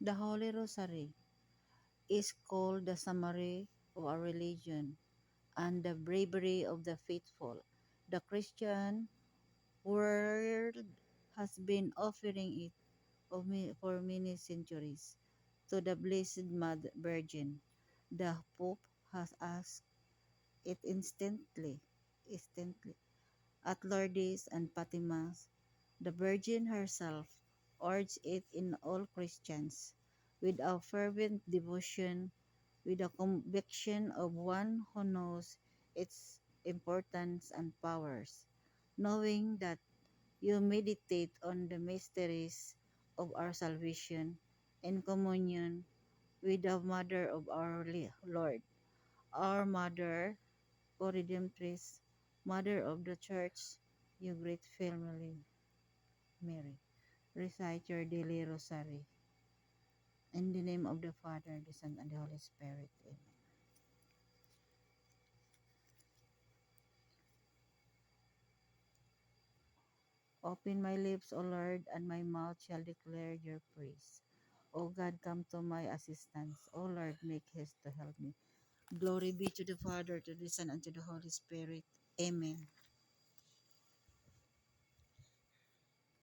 The Holy Rosary is called the summary of our religion and the bravery of the faithful. The Christian world has been offering it for many centuries to the Blessed Mother Virgin. The Pope has asked it instantly at Lourdes and Fatima. The Virgin herself urged it in all Christians with a fervent devotion, with the conviction of one who knows its importance and powers, knowing that you meditate on the mysteries of our salvation in communion with the Mother of our Lord, our Mother, Co-Redemptrix, Mother of the Church, you great family, Mary. Recite your daily rosary. In the name of the Father, the Son, and the Holy Spirit. Amen. Open my lips, O Lord, and my mouth shall declare your praise. O God, come to my assistance. O Lord, make haste to help me. Glory be to the Father, to the Son, and to the Holy Spirit. Amen.